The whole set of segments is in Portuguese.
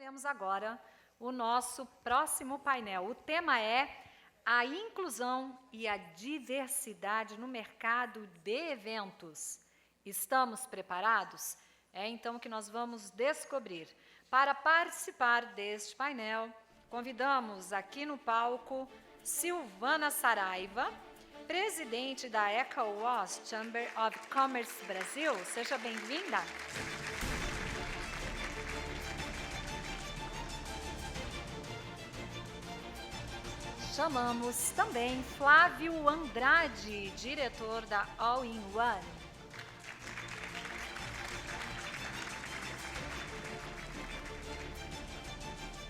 Temos agora o nosso próximo painel. O tema é a inclusão e a diversidade no mercado de eventos. Estamos preparados? É então que nós vamos descobrir. Para participar deste painel, convidamos aqui no palco Silvana Saraiva, presidente da ECOWAS Chamber of Commerce Brasil. Seja bem-vinda. Chamamos também Flávio Andrade, diretor da All-in-One.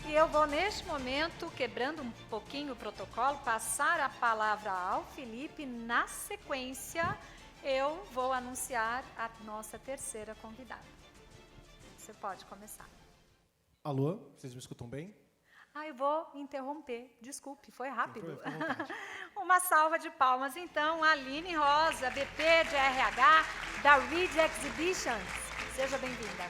E eu vou, neste momento, quebrando um pouquinho o protocolo, passar a palavra ao Felipe. Na sequência, eu vou anunciar a nossa terceira convidada. Você pode começar. Alô, vocês me escutam bem? Eu vou interromper. Desculpe, foi rápido. Uma salva de palmas, então, Aline Rosa, BP de RH, da Reed Exhibitions. Seja bem-vinda.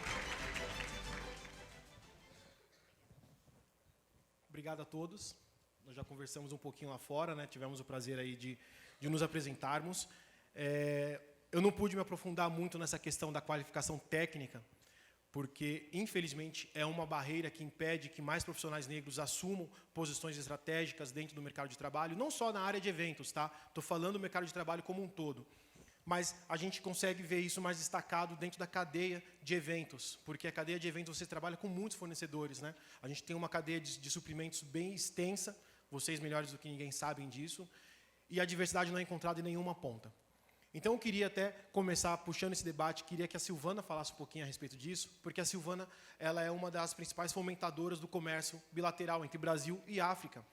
Obrigado a todos. Nós já conversamos um pouquinho lá fora, né? Tivemos o prazer aí de nos apresentarmos. Eu não pude me aprofundar muito nessa questão da qualificação técnica, porque, infelizmente, é uma barreira que impede que mais profissionais negros assumam posições estratégicas dentro do mercado de trabalho, não só na área de eventos, tá? Estou falando do mercado de trabalho como um todo. Mas a gente consegue ver isso mais destacado dentro da cadeia de eventos, porque a cadeia de eventos você trabalha com muitos fornecedores, né? A gente tem uma cadeia de suprimentos bem extensa, vocês melhores do que ninguém sabem disso, e a diversidade não é encontrada em nenhuma ponta. Então, eu queria até começar puxando esse debate, queria que a Silvana falasse um pouquinho a respeito disso, porque a Silvana ela é uma das principais fomentadoras do comércio bilateral entre Brasil e África.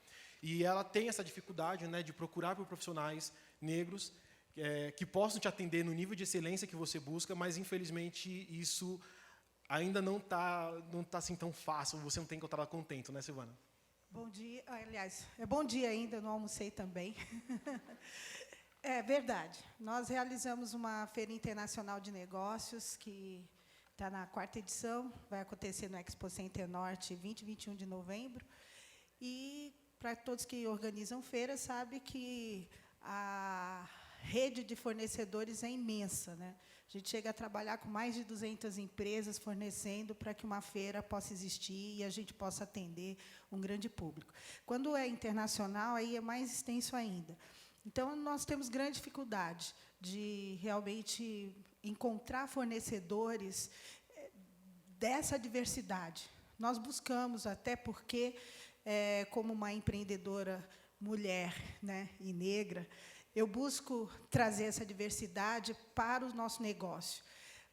E ela tem essa dificuldade, né, de procurar por profissionais negros que possam te atender no nível de excelência que você busca, mas, infelizmente, isso ainda não tá assim tão fácil, você não tem encontrado contento, né, Silvana? Bom dia, aliás, é bom dia ainda, eu não almocei também. É verdade. Nós realizamos uma Feira Internacional de Negócios, que está na 4ª edição, vai acontecer no Expo Center Norte, 20 e 21 de novembro. E, para todos que organizam feiras, sabe que a rede de fornecedores é imensa, né? A gente chega a trabalhar com mais de 200 empresas fornecendo para que uma feira possa existir e a gente possa atender um grande público. Quando é internacional, aí é mais extenso ainda. Então, nós temos grande dificuldade de realmente encontrar fornecedores dessa diversidade. Nós buscamos, até porque, como uma empreendedora mulher, né, e negra, eu busco trazer essa diversidade para o nosso negócio.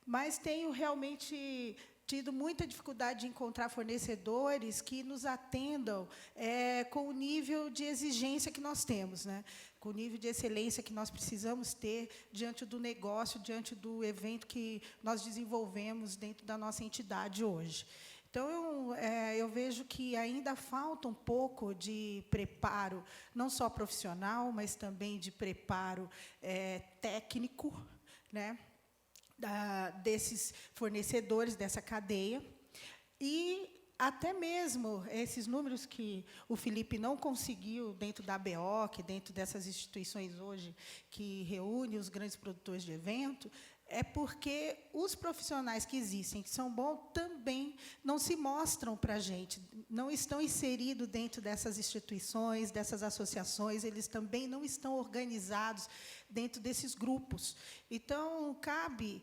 Mas tenho realmente tido muita dificuldade de encontrar fornecedores que nos atendam com o nível de exigência que nós temos, né? Com o nível de excelência que nós precisamos ter diante do negócio, diante do evento que nós desenvolvemos dentro da nossa entidade hoje. Então, eu vejo que ainda falta um pouco de preparo, não só profissional, mas também de preparo técnico, né, desses fornecedores, dessa cadeia. E até mesmo esses números que o Felipe não conseguiu dentro da ABO, dentro dessas instituições hoje que reúne os grandes produtores de evento, é porque os profissionais que existem, que são bons, também não se mostram para a gente, não estão inseridos dentro dessas instituições, dessas associações, eles também não estão organizados dentro desses grupos. Então, cabe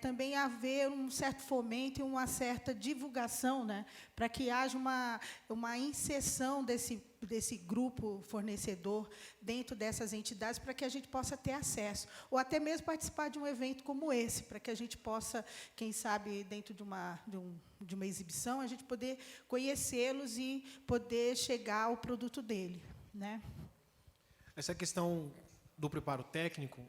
também haver um certo fomento e uma certa divulgação, né, para que haja uma inserção desse grupo fornecedor dentro dessas entidades, para que a gente possa ter acesso, ou até mesmo participar de um evento como esse, para que a gente possa, quem sabe, dentro de uma exibição, a gente poder conhecê-los e poder chegar ao produto dele, né? Essa questão do preparo técnico,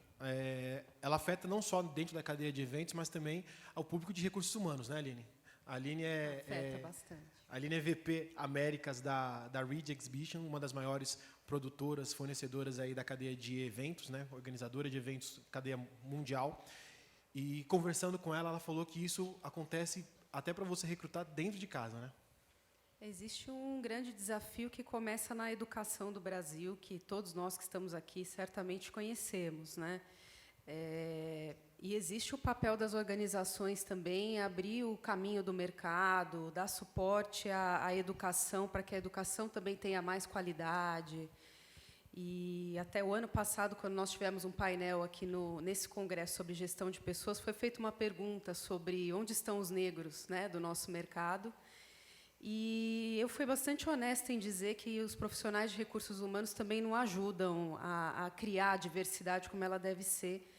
ela afeta não só dentro da cadeia de eventos, mas também ao público de recursos humanos, né, Aline? A Aline afeta bastante. A Aline é VP Américas da Reed Exhibition, uma das maiores produtoras, fornecedoras aí da cadeia de eventos, né, organizadora de eventos, cadeia mundial. E conversando com ela, ela falou que isso acontece até para você recrutar dentro de casa, né? Existe um grande desafio que começa na educação do Brasil, que todos nós que estamos aqui certamente conhecemos, né? E existe o papel das organizações também, abrir o caminho do mercado, dar suporte à educação, para que a educação também tenha mais qualidade. E até o ano passado, quando nós tivemos um painel aqui nesse congresso sobre gestão de pessoas, foi feita uma pergunta sobre onde estão os negros, né, do nosso mercado. E eu fui bastante honesta em dizer que os profissionais de recursos humanos também não ajudam a criar a diversidade como ela deve ser.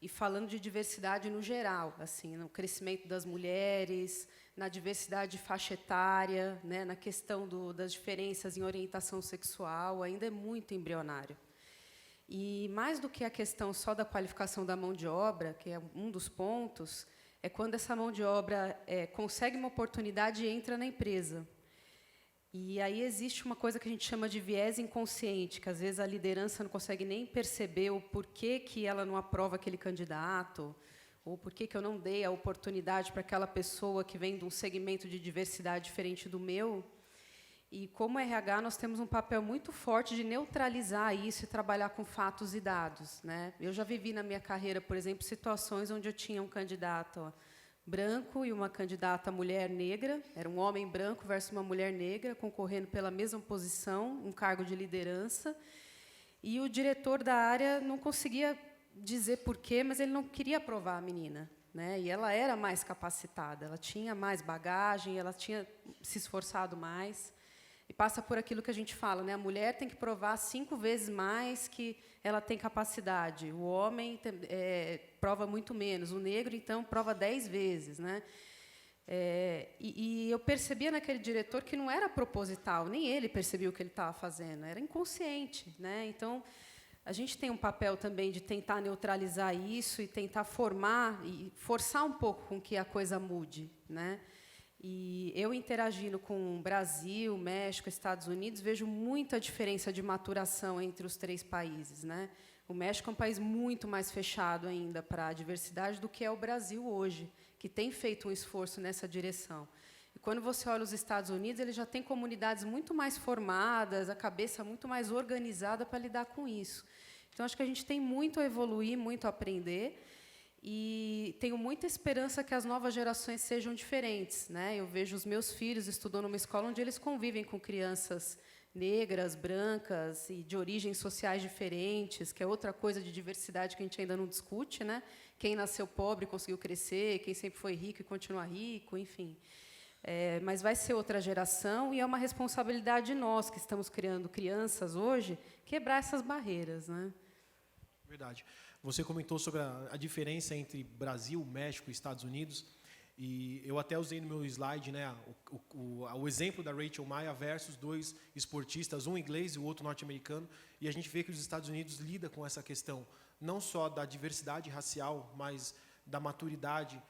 E falando de diversidade no geral, assim, no crescimento das mulheres, na diversidade de faixa etária, né, na questão das diferenças em orientação sexual, ainda é muito embrionário. E mais do que a questão só da qualificação da mão de obra, que é um dos pontos, é quando essa mão de obra consegue uma oportunidade e entra na empresa. E aí existe uma coisa que a gente chama de viés inconsciente, que às vezes a liderança não consegue nem perceber o porquê que ela não aprova aquele candidato, ou porquê que eu não dei a oportunidade para aquela pessoa que vem de um segmento de diversidade diferente do meu. E, como RH, nós temos um papel muito forte de neutralizar isso e trabalhar com fatos e dados, né? Eu já vivi na minha carreira, por exemplo, situações onde eu tinha um candidato branco e uma candidata mulher negra, era um homem branco versus uma mulher negra, concorrendo pela mesma posição, um cargo de liderança, e o diretor da área não conseguia dizer porquê, mas ele não queria aprovar a menina, né? E ela era mais capacitada, ela tinha mais bagagem, ela tinha se esforçado mais. E passa por aquilo que a gente fala, né? A mulher tem que provar 5 vezes mais que ela tem capacidade. O homem prova muito menos. O negro, então, prova 10 vezes, né? E eu percebia naquele diretor que não era proposital, nem ele percebia o que ele estava fazendo, era inconsciente, né? Então, a gente tem um papel também de tentar neutralizar isso e tentar formar e forçar um pouco com que a coisa mude, né? E eu, interagindo com Brasil, México, Estados Unidos, vejo muita diferença de maturação entre os 3 países, né? O México é um país muito mais fechado ainda para a diversidade do que é o Brasil hoje, que tem feito um esforço nessa direção. E quando você olha os Estados Unidos, ele já tem comunidades muito mais formadas, a cabeça muito mais organizada para lidar com isso. Então, acho que a gente tem muito a evoluir, muito a aprender. E tenho muita esperança que as novas gerações sejam diferentes, né? Eu vejo os meus filhos estudando numa escola onde eles convivem com crianças negras, brancas e de origens sociais diferentes, que é outra coisa de diversidade que a gente ainda não discute, né? Quem nasceu pobre conseguiu crescer, quem sempre foi rico e continua rico, enfim. Mas vai ser outra geração e é uma responsabilidade nossa, que estamos criando crianças hoje, quebrar essas barreiras, né? Verdade. Você comentou sobre a diferença entre Brasil, México e Estados Unidos, e eu até usei no meu slide, né, o exemplo da Rachel Maia versus 2 esportistas, um inglês e o outro norte-americano, e a gente vê que os Estados Unidos lida com essa questão, não só da diversidade racial, mas da maturidade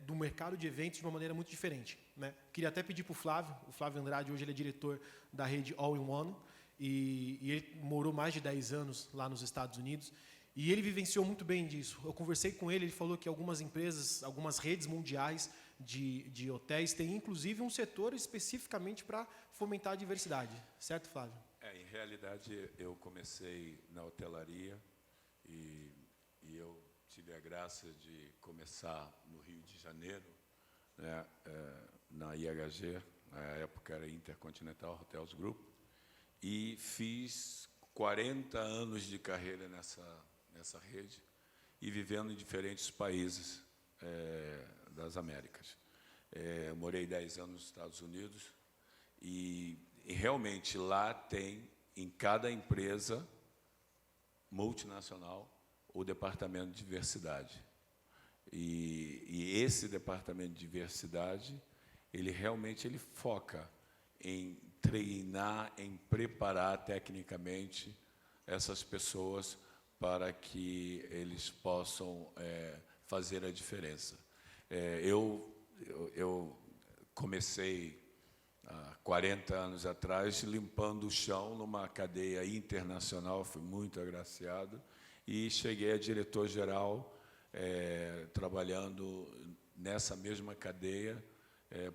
do mercado de eventos de uma maneira muito diferente, né? Queria até pedir para o Flávio Andrade, hoje ele é diretor da rede All in One, e ele morou mais de 10 anos lá nos Estados Unidos, e ele vivenciou muito bem disso. Eu conversei com ele, ele falou que algumas empresas, algumas redes mundiais de hotéis têm, inclusive, um setor especificamente para fomentar a diversidade. Certo, Flávio? Em realidade, eu comecei na hotelaria e eu tive a graça de começar no Rio de Janeiro, né, na IHG, na época era Intercontinental Hotels Group, e fiz 40 anos de carreira nessa rede e vivendo em diferentes países das Américas. Eu morei 10 anos nos Estados Unidos e realmente lá tem, em cada empresa multinacional, o departamento de diversidade. E esse departamento de diversidade, ele realmente foca em treinar, em preparar tecnicamente essas pessoas para que eles possam fazer a diferença. Eu comecei há 40 anos atrás limpando o chão numa cadeia internacional, fui muito agraciado, e cheguei a diretor-geral trabalhando nessa mesma cadeia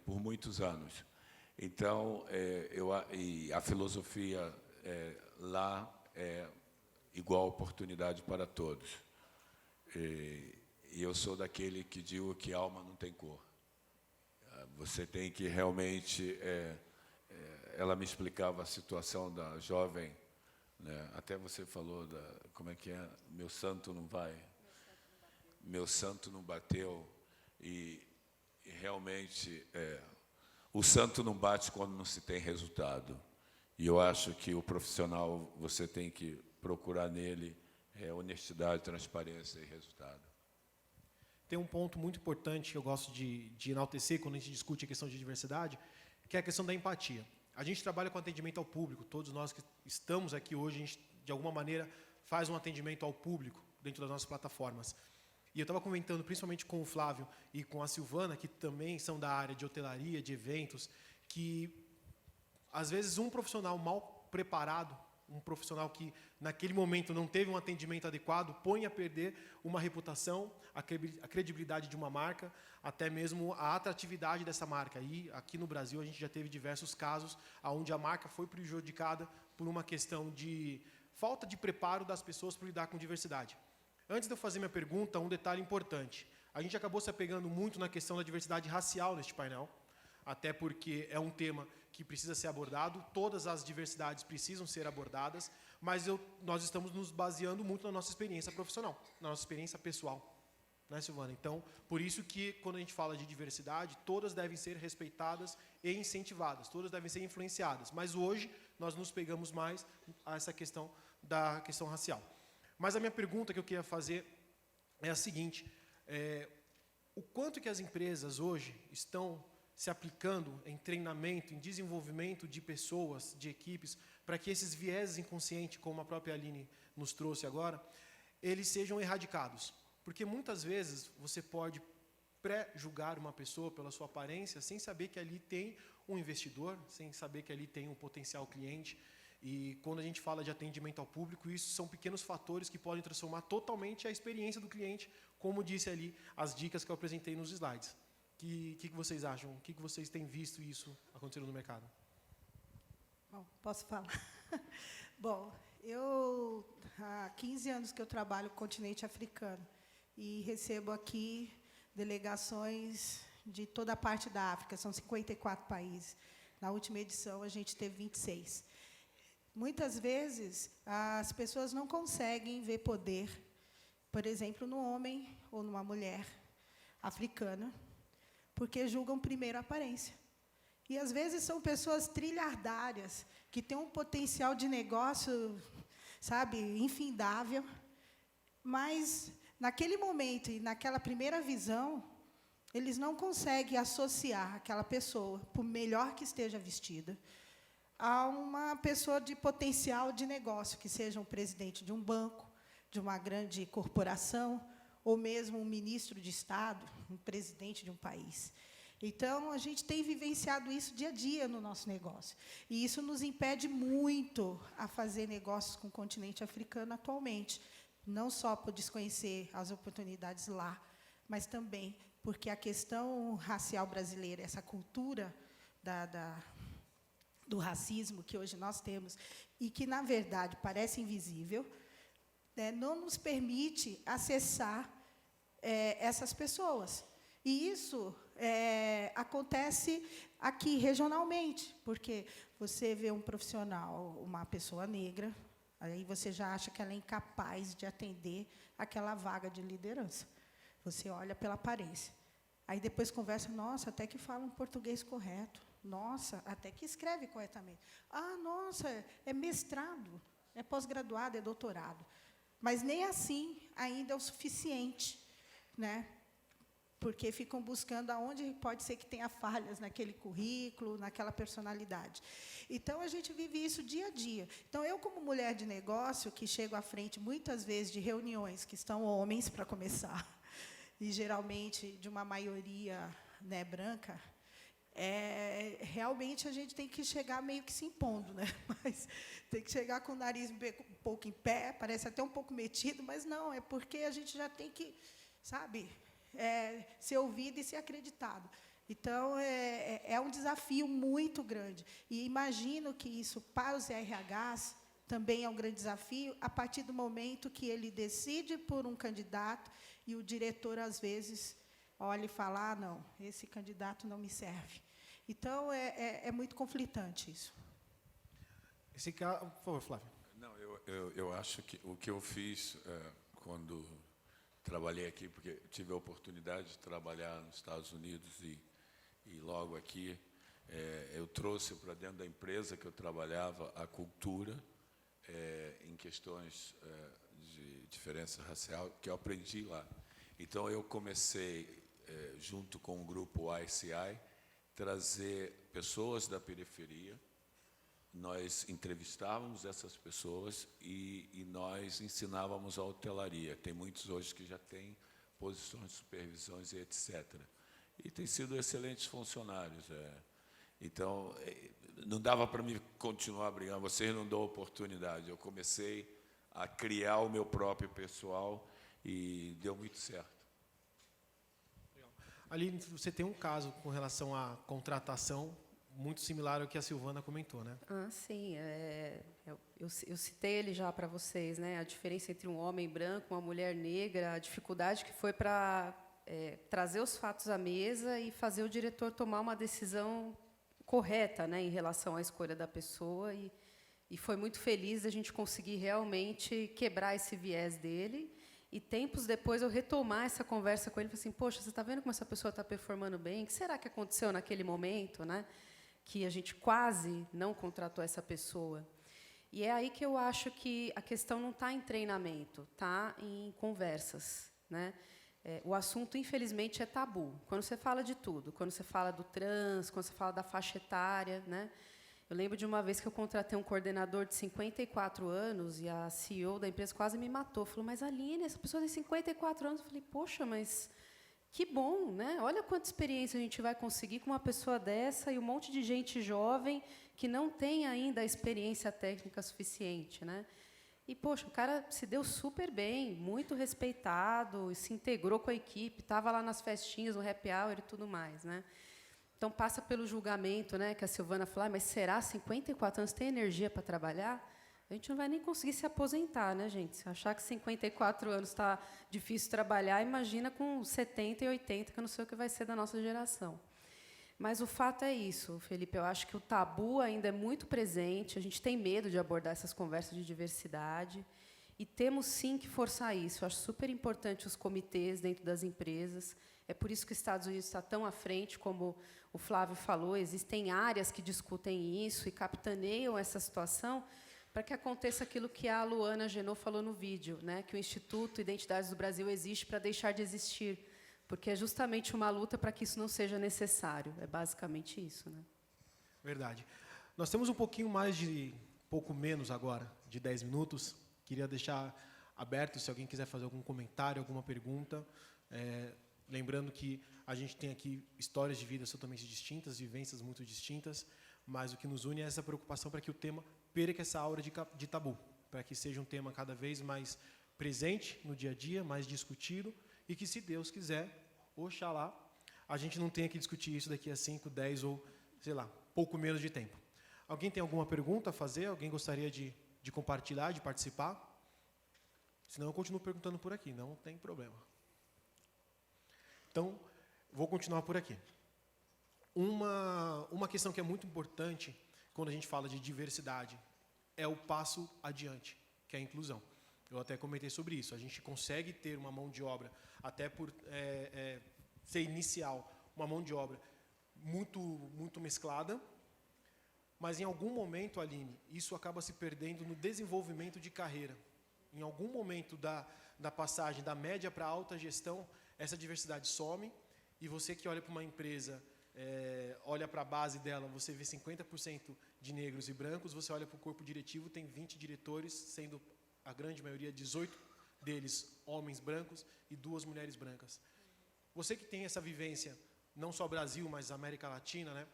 por muitos anos. Então, e a filosofia lá é igual oportunidade para todos. E eu sou daquele que digo que alma não tem cor. Você tem que realmente... ela me explicava a situação da jovem, né? Até você falou como é que é? Meu santo não vai. Meu santo não bateu. E realmente, o santo não bate quando não se tem resultado. E eu acho que o profissional, você tem que procurar nele honestidade, transparência e resultado. Tem um ponto muito importante que eu gosto de enaltecer quando a gente discute a questão de diversidade, que é a questão da empatia. A gente trabalha com atendimento ao público, todos nós que estamos aqui hoje, a gente, de alguma maneira, faz um atendimento ao público dentro das nossas plataformas. E eu estava comentando, principalmente com o Flávio e com a Silvana, que também são da área de hotelaria, de eventos, que, às vezes, um profissional mal preparado, um profissional que, naquele momento, não teve um atendimento adequado, põe a perder uma reputação, a credibilidade de uma marca, até mesmo a atratividade dessa marca. E, aqui no Brasil, a gente já teve diversos casos onde a marca foi prejudicada por uma questão de falta de preparo das pessoas para lidar com diversidade. Antes de eu fazer minha pergunta, um detalhe importante. A gente acabou se apegando muito na questão da diversidade racial neste painel, até porque é um tema que precisa ser abordado, todas as diversidades precisam ser abordadas, mas nós estamos nos baseando muito na nossa experiência profissional, na nossa experiência pessoal. Né, Silvana? Então, por isso que, quando a gente fala de diversidade, todas devem ser respeitadas e incentivadas, todas devem ser influenciadas. Mas hoje, nós nos pegamos mais a essa questão da questão racial. Mas a minha pergunta que eu queria fazer é a seguinte, o quanto que as empresas hoje estão se aplicando em treinamento, em desenvolvimento de pessoas, de equipes, para que esses vieses inconscientes, como a própria Aline nos trouxe agora, eles sejam erradicados. Porque muitas vezes você pode pré-julgar uma pessoa pela sua aparência, sem saber que ali tem um investidor, sem saber que ali tem um potencial cliente. E quando a gente fala de atendimento ao público, isso são pequenos fatores que podem transformar totalmente a experiência do cliente, como disse ali as dicas que eu apresentei nos slides. O que vocês acham? O que vocês têm visto isso acontecendo no mercado? Bom, posso falar? Bom, há 15 anos que eu trabalho com o continente africano e recebo aqui delegações de toda a parte da África, são 54 países. Na última edição, a gente teve 26. Muitas vezes, as pessoas não conseguem ver poder, por exemplo, no homem ou numa mulher africana, porque julgam primeiro a aparência. E, às vezes, são pessoas trilhardárias, que têm um potencial de negócio, sabe, infindável, mas, naquele momento e naquela primeira visão, eles não conseguem associar aquela pessoa, por melhor que esteja vestida, a uma pessoa de potencial de negócio, que seja um presidente de um banco, de uma grande corporação, ou mesmo um ministro de Estado, um presidente de um país. Então, a gente tem vivenciado isso dia a dia no nosso negócio. E isso nos impede muito a fazer negócios com o continente africano atualmente, não só por desconhecer as oportunidades lá, mas também porque a questão racial brasileira, essa cultura do racismo que hoje nós temos, e que, na verdade, parece invisível, não nos permite acessar essas pessoas. E isso acontece aqui, regionalmente, porque você vê um profissional, uma pessoa negra, aí você já acha que ela é incapaz de atender aquela vaga de liderança. Você olha pela aparência. Aí depois conversa, nossa, até que fala um português correto. Nossa, até que escreve corretamente. Ah, nossa, é mestrado, é pós-graduado, é doutorado. Mas nem assim ainda é o suficiente, né? Porque ficam buscando aonde pode ser que tenha falhas naquele currículo, naquela personalidade. Então, a gente vive isso dia a dia. Então, eu, como mulher de negócio, que chego à frente, muitas vezes, de reuniões que estão homens, para começar, e, geralmente, de uma maioria, né, branca, realmente, a gente tem que chegar meio que se impondo, né? Mas tem que chegar com o nariz um pouco em pé, parece até um pouco metido, mas não, é porque a gente já tem que, sabe, ser ouvido e ser acreditado. Então, é um desafio muito grande. E imagino que isso, para os RHs, também é um grande desafio, a partir do momento que ele decide por um candidato e o diretor, às vezes, olha e fala, não, esse candidato não me serve. Então, é muito conflitante isso. Esse caso, por favor, Flávio. Não, eu acho que o que eu fiz quando trabalhei aqui, porque tive a oportunidade de trabalhar nos Estados Unidos e logo aqui, eu trouxe para dentro da empresa que eu trabalhava a cultura em questões de diferença racial, que eu aprendi lá. Então, eu comecei, junto com o grupo ICI, trazer pessoas da periferia. Nós entrevistávamos essas pessoas e nós ensinávamos a hotelaria. Tem muitos hoje que já têm posições de supervisões e etc. E têm sido excelentes funcionários. Então, não dava para mim continuar brigando, vocês não dão oportunidade. Eu comecei a criar o meu próprio pessoal e deu muito certo. Ali você tem um caso com relação à contratação muito similar ao que a Silvana comentou, né? Sim. Eu citei ele já para vocês, né? A diferença entre um homem branco, uma mulher negra, a dificuldade que foi para trazer os fatos à mesa e fazer o diretor tomar uma decisão correta, né, em relação à escolha da pessoa. E foi muito feliz a gente conseguir realmente quebrar esse viés dele. E tempos depois eu retomar essa conversa com ele, falei assim, poxa, você está vendo como essa pessoa está performando bem? O que será que aconteceu naquele momento, né, que a gente quase não contratou essa pessoa? E é aí que eu acho que a questão não está em treinamento, está em conversas, né? O assunto, infelizmente, é tabu. Quando você fala de tudo, quando você fala do trans, quando você fala da faixa etária, né? Eu lembro de uma vez que eu contratei um coordenador de 54 anos e a CEO da empresa quase me matou. Falou, mas Aline, essa pessoa tem 54 anos. Eu falei, poxa, mas que bom, né? Olha quanta experiência a gente vai conseguir com uma pessoa dessa e um monte de gente jovem que não tem ainda a experiência técnica suficiente, né? E, poxa, o cara se deu super bem, muito respeitado, se integrou com a equipe, estava lá nas festinhas, no happy hour e tudo mais, né? Então, passa pelo julgamento, né, que a Silvana falou, mas será 54 anos tem energia para trabalhar? A gente não vai nem conseguir se aposentar, né, gente? Se achar que 54 anos está difícil trabalhar, imagina com 70 e 80, que eu não sei o que vai ser da nossa geração. Mas o fato é isso, Felipe, eu acho que o tabu ainda é muito presente, a gente tem medo de abordar essas conversas de diversidade, e temos, sim, que forçar isso. Eu acho super importante os comitês dentro das empresas, é por isso que os Estados Unidos está tão à frente, como o Flávio falou, existem áreas que discutem isso e capitaneiam essa situação para que aconteça aquilo que a Luana Genot falou no vídeo, né, que o Instituto Identidades do Brasil existe para deixar de existir, porque é justamente uma luta para que isso não seja necessário. É basicamente isso, né? Verdade. Nós temos um pouco menos agora, de 10 minutos. Queria deixar aberto, se alguém quiser fazer algum comentário, alguma pergunta. Lembrando que a gente tem aqui histórias de vida totalmente distintas, vivências muito distintas, mas o que nos une é essa preocupação para que o tema perca essa aura de tabu, para que seja um tema cada vez mais presente no dia a dia, mais discutido, e que, se Deus quiser, oxalá, a gente não tenha que discutir isso daqui a 5, 10 ou, sei lá, pouco menos de tempo. Alguém tem alguma pergunta a fazer? Alguém gostaria de compartilhar, de participar? Senão eu continuo perguntando por aqui, não tem problema. Então, vou continuar por aqui. Uma questão que é muito importante quando a gente fala de diversidade é o passo adiante, que é a inclusão. Eu até comentei sobre isso. A gente consegue ter uma mão de obra, até por ser inicial, uma mão de obra muito mesclada, mas em algum momento, Aline, isso acaba se perdendo no desenvolvimento de carreira. Em algum momento da passagem da média para a alta gestão, essa diversidade some, e você que olha para uma empresa, olha para a base dela, você vê 50% de negros e brancos, você olha para o corpo diretivo, tem 20 diretores, sendo a grande maioria, 18 deles homens brancos e 2 mulheres brancas. Você que tem essa vivência, não só Brasil, mas América Latina, né?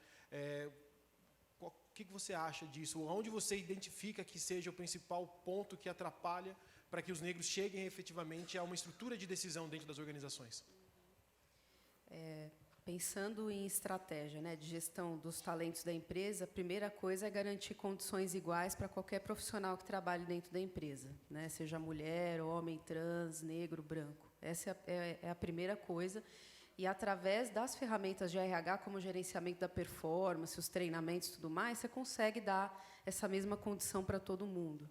O que você acha disso? Onde você identifica que seja o principal ponto que atrapalha para que os negros cheguem efetivamente a uma estrutura de decisão dentro das organizações? pensando em estratégia, né, de gestão dos talentos da empresa, a primeira coisa é garantir condições iguais para qualquer profissional que trabalhe dentro da empresa, né, seja mulher, homem, trans, negro, branco. Essa é a primeira coisa. E, através das ferramentas de RH, como o gerenciamento da performance, os treinamentos e tudo mais, você consegue dar essa mesma condição para todo mundo.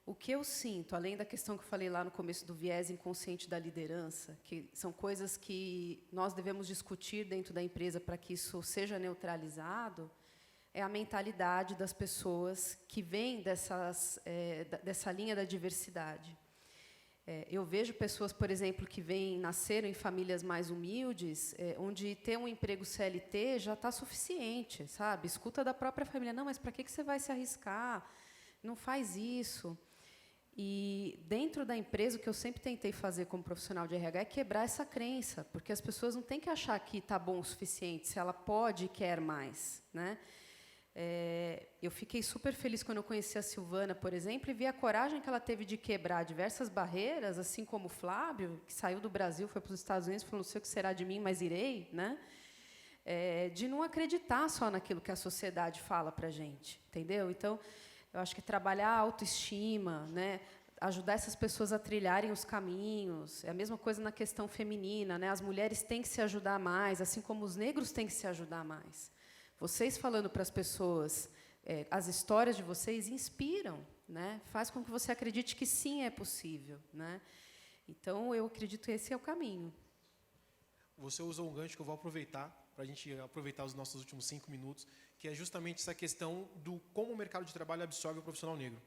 O que eu sinto, além da questão que eu falei lá no começo do viés inconsciente da liderança, que são coisas que nós devemos discutir dentro da empresa para que isso seja neutralizado, é a mentalidade das pessoas que vêm dessa linha da diversidade. Eu vejo pessoas, por exemplo, que nasceram em famílias mais humildes, onde ter um emprego CLT já está suficiente, sabe? Escuta da própria família, não, mas para que você vai se arriscar? Não faz isso. E, dentro da empresa, o que eu sempre tentei fazer como profissional de RH é quebrar essa crença, porque as pessoas não têm que achar que está bom o suficiente, se ela pode e quer mais, né? Eu fiquei super feliz quando eu conheci a Silvana, por exemplo, e vi a coragem que ela teve de quebrar diversas barreiras, assim como o Flávio, que saiu do Brasil, foi para os Estados Unidos, falou, não sei o que será de mim, mas irei, né? De não acreditar só naquilo que a sociedade fala para a gente, entendeu? Então, eu acho que trabalhar a autoestima, né, ajudar essas pessoas a trilharem os caminhos, é a mesma coisa na questão feminina, né? As mulheres têm que se ajudar mais, assim como os negros têm que se ajudar mais. Vocês falando para as pessoas, as histórias de vocês inspiram, né? Faz com que você acredite que sim, é possível, né? Então, eu acredito que esse é o caminho. Você usou um gancho que eu vou aproveitar, para a gente aproveitar os nossos últimos 5 minutos, que é justamente essa questão do como o mercado de trabalho absorve o profissional negro.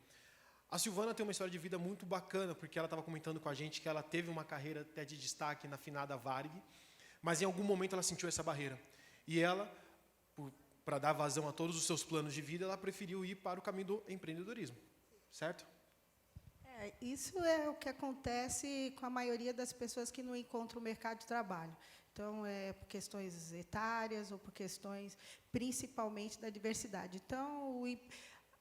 A Silvana tem uma história de vida muito bacana, porque ela estava comentando com a gente que ela teve uma carreira até de destaque na finada Varig, mas em algum momento ela sentiu essa barreira. E ela, para dar vazão a todos os seus planos de vida, ela preferiu ir para o caminho do empreendedorismo, certo? Isso é o que acontece com a maioria das pessoas que não encontram o mercado de trabalho. Então, por questões etárias ou por questões, principalmente, da diversidade. Então,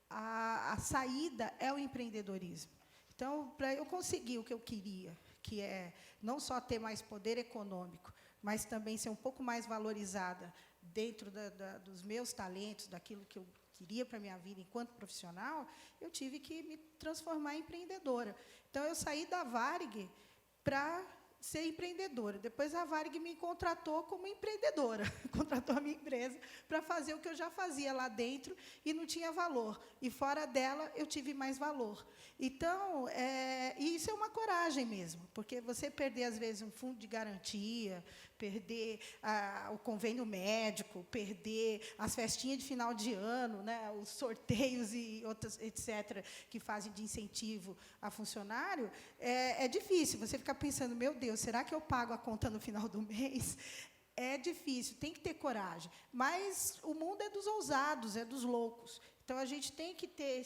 a saída é o empreendedorismo. Então, para eu conseguir o que eu queria, que é não só ter mais poder econômico, mas também ser um pouco mais valorizada dentro dos meus talentos, daquilo que eu queria para a minha vida enquanto profissional, eu tive que me transformar em empreendedora. Então, eu saí da Varig para ser empreendedora. Depois, a Varig me contratou como empreendedora, contratou a minha empresa para fazer o que eu já fazia lá dentro e não tinha valor. E, fora dela, eu tive mais valor. Então, isso é uma coragem mesmo, porque você perder, às vezes, um fundo de garantia, perder o convênio médico, perder as festinhas de final de ano, né, os sorteios e outras, etc., que fazem de incentivo a funcionário, é difícil. Você fica pensando, meu Deus, será que eu pago a conta no final do mês? É difícil, tem que ter coragem. Mas o mundo é dos ousados, é dos loucos. Então, a gente tem que ter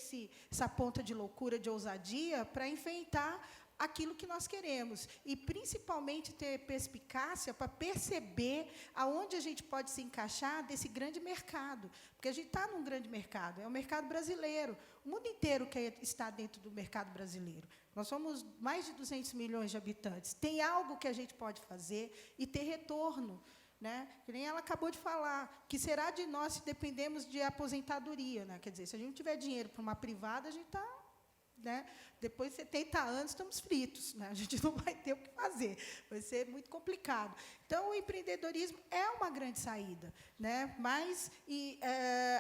essa ponta de loucura, de ousadia, para enfrentar aquilo que nós queremos. E, principalmente, ter perspicácia para perceber aonde a gente pode se encaixar desse grande mercado. Porque a gente está num grande mercado, é o mercado brasileiro. O mundo inteiro quer estar dentro do mercado brasileiro. Nós somos mais de 200 milhões de habitantes. Tem algo que a gente pode fazer e ter retorno. Né? Que nem ela acabou de falar, que será de nós se dependemos de aposentadoria. Né? Quer dizer, se a gente não tiver dinheiro para uma privada, a gente está... Né? Depois de 70 anos, estamos fritos. Né? A gente não vai ter o que fazer. Vai ser muito complicado. Então, o empreendedorismo é uma grande saída. Né? Mas,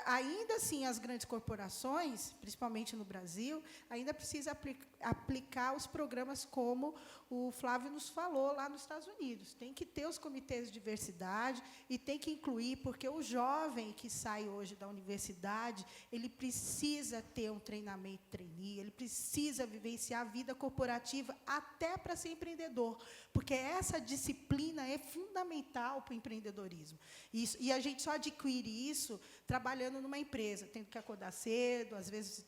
ainda assim, as grandes corporações, principalmente no Brasil, ainda precisam aplicar os programas como o Flávio nos falou lá nos Estados Unidos. Tem que ter os comitês de diversidade e tem que incluir, porque o jovem que sai hoje da universidade, ele precisa ter um treinamento trainee, ele precisa vivenciar a vida corporativa até para ser empreendedor, porque essa disciplina é fundamental para o empreendedorismo. E a gente só adquire isso trabalhando numa empresa, tendo que acordar cedo, às vezes,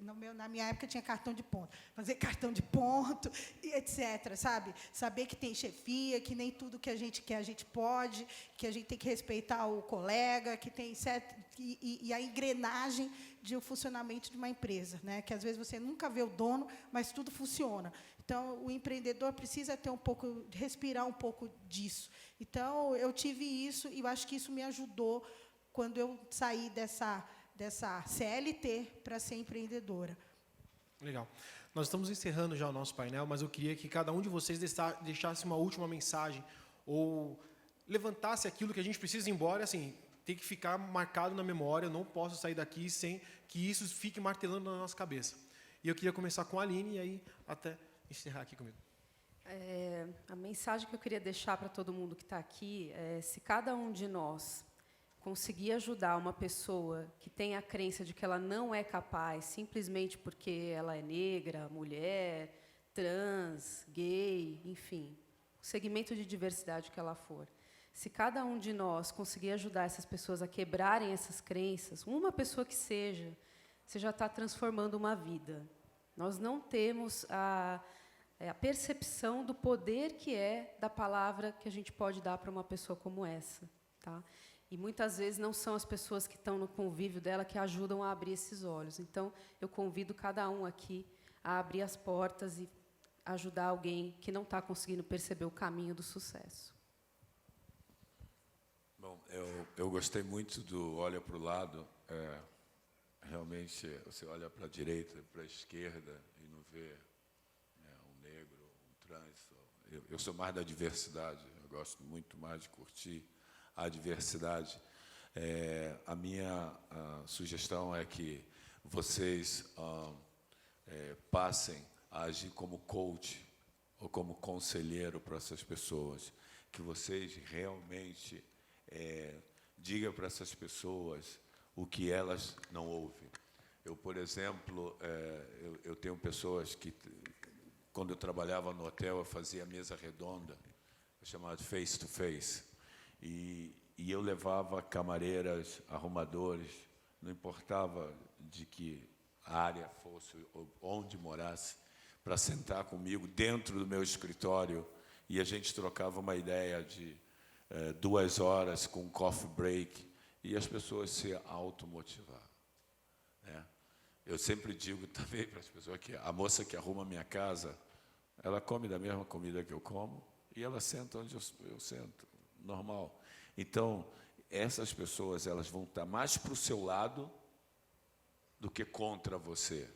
na minha época, tinha cartão de ponto, fazer cartão de ponto, etc., sabe? Saber que tem chefia, que nem tudo que a gente quer a gente pode, que a gente tem que respeitar o colega, que tem e a engrenagem de o funcionamento de uma empresa, né? Que às vezes você nunca vê o dono, mas tudo funciona. Então, o empreendedor precisa ter respirar um pouco disso. Então, eu tive isso e eu acho que isso me ajudou quando eu saí dessa CLT para ser empreendedora. Legal. Nós estamos encerrando já o nosso painel, mas eu queria que cada um de vocês deixasse uma última mensagem ou levantasse aquilo que a gente precisa ir embora, assim, tem que ficar marcado na memória, eu não posso sair daqui sem que isso fique martelando na nossa cabeça. E eu queria começar com a Aline e aí até encerrar aqui comigo. A mensagem que eu queria deixar para todo mundo que está aqui é: se cada um de nós conseguir ajudar uma pessoa que tem a crença de que ela não é capaz, simplesmente porque ela é negra, mulher, trans, gay, enfim, o segmento de diversidade que ela for, se cada um de nós conseguir ajudar essas pessoas a quebrarem essas crenças, uma pessoa que seja, você já está transformando uma vida. Nós não temos a percepção do poder que é da palavra que a gente pode dar para uma pessoa como essa, tá? E muitas vezes não são as pessoas que estão no convívio dela que ajudam a abrir esses olhos. Então, eu convido cada um aqui a abrir as portas e ajudar alguém que não está conseguindo perceber o caminho do sucesso. Bom, eu gostei muito do olha para o lado. Realmente, você olha para a direita, para a esquerda e não vê, né, um negro, um trans. Eu sou mais da diversidade. Eu gosto muito mais de curtir a diversidade. A minha sugestão é que vocês passem a agir como coach ou como conselheiro para essas pessoas, que vocês realmente digam para essas pessoas o que elas não ouvem. Eu, por exemplo, eu tenho pessoas que, quando eu trabalhava no hotel, eu fazia mesa redonda, chamada face to face. E eu levava camareiras, arrumadores, não importava de que área fosse, ou onde morasse, para sentar comigo dentro do meu escritório, e a gente trocava uma ideia de 2 horas com um coffee break, e as pessoas se automotivavam, né? Eu sempre digo também para as pessoas que a moça que arruma a minha casa, ela come da mesma comida que eu como, e ela senta onde eu sento. Normal. Então, essas pessoas, elas vão estar mais para o seu lado do que contra você.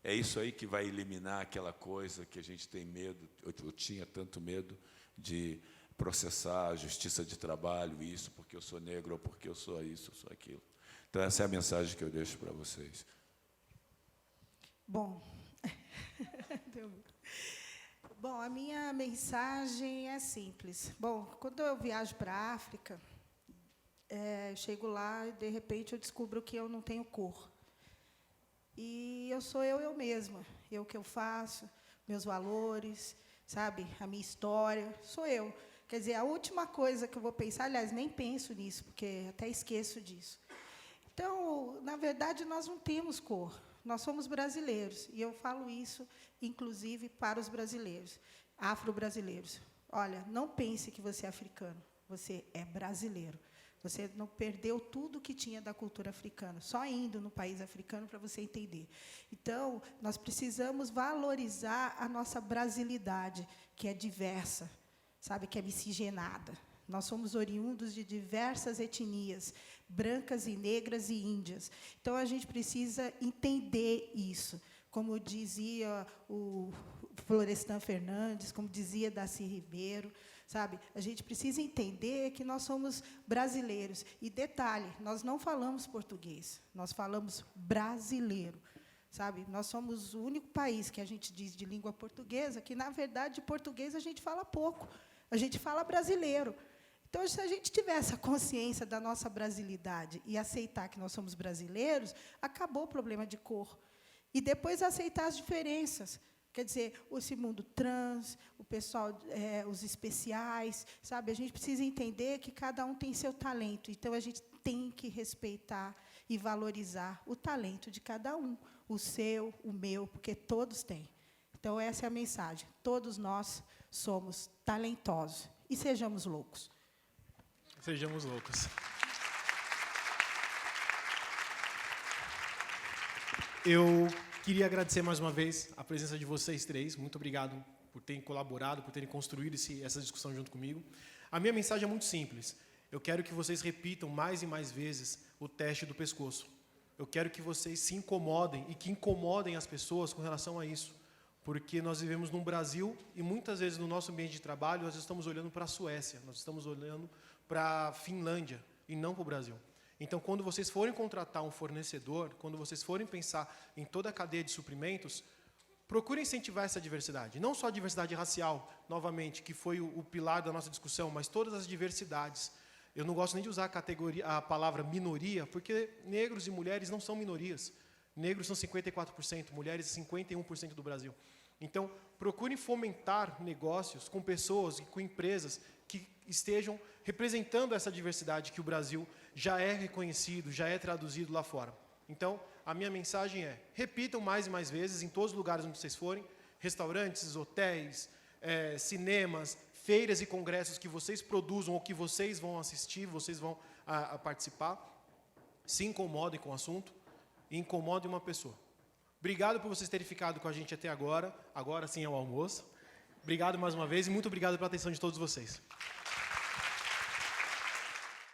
É isso aí que vai eliminar aquela coisa que a gente tem medo, eu tinha tanto medo de processar a justiça de trabalho, isso porque eu sou negro, ou porque eu sou isso, eu sou aquilo. Então, essa é a mensagem que eu deixo para vocês. Bom, Bom, a minha mensagem é simples. Bom, quando eu viajo para a África, eu chego lá e, de repente, eu descubro que eu não tenho cor. E eu sou eu mesma. Eu que eu faço, meus valores, sabe? A minha história, sou eu. Quer dizer, a última coisa que eu vou pensar, aliás, nem penso nisso, porque até esqueço disso. Então, na verdade, nós não temos cor. Nós somos brasileiros, e eu falo isso, inclusive, para os brasileiros, afro-brasileiros. Olha, não pense que você é africano, você é brasileiro. Você não perdeu tudo que tinha da cultura africana, só indo no país africano para você entender. Então, nós precisamos valorizar a nossa brasilidade, que é diversa, sabe, que é miscigenada. Nós somos oriundos de diversas etnias, brancas e negras e índias. Então, a gente precisa entender isso. Como dizia o Florestan Fernandes, como dizia Darcy Ribeiro, sabe? A gente precisa entender que nós somos brasileiros. E, detalhe, nós não falamos português, nós falamos brasileiro. Sabe? Nós somos o único país que a gente diz de língua portuguesa que, na verdade, de português a gente fala pouco. A gente fala brasileiro. Então, se a gente tiver essa consciência da nossa brasilidade e aceitar que nós somos brasileiros, acabou o problema de cor. E depois aceitar as diferenças. Quer dizer, esse mundo trans, o pessoal, os especiais, sabe? A gente precisa entender que cada um tem seu talento. Então, a gente tem que respeitar e valorizar o talento de cada um. O seu, o meu, porque todos têm. Então, essa é a mensagem. Todos nós somos talentosos. E sejamos loucos. Sejamos loucos. Eu queria agradecer mais uma vez a presença de vocês três. Muito obrigado por terem colaborado, por terem construído essa discussão junto comigo. A minha mensagem é muito simples. Eu quero que vocês repitam mais e mais vezes o teste do pescoço. Eu quero que vocês se incomodem e que incomodem as pessoas com relação a isso. Porque nós vivemos num Brasil e muitas vezes no nosso ambiente de trabalho nós estamos olhando para a Suécia, nós estamos olhando para a Finlândia e não para o Brasil. Então, quando vocês forem contratar um fornecedor, quando vocês forem pensar em toda a cadeia de suprimentos, procurem incentivar essa diversidade. Não só a diversidade racial, novamente, que foi o pilar da nossa discussão, mas todas as diversidades. Eu não gosto nem de usar a palavra minoria, porque negros e mulheres não são minorias. Negros são 54%, mulheres 51% do Brasil. Então, procurem fomentar negócios com pessoas e com empresas que estejam representando essa diversidade que o Brasil já é reconhecido, já é traduzido lá fora. Então, a minha mensagem é, repitam mais e mais vezes, em todos os lugares onde vocês forem, restaurantes, hotéis, cinemas, feiras e congressos que vocês produzam ou que vocês vão assistir, vocês vão participar, se incomodem com o assunto e incomodem uma pessoa. Obrigado por vocês terem ficado com a gente até agora sim é o almoço. Obrigado mais uma vez e muito obrigado pela atenção de todos vocês.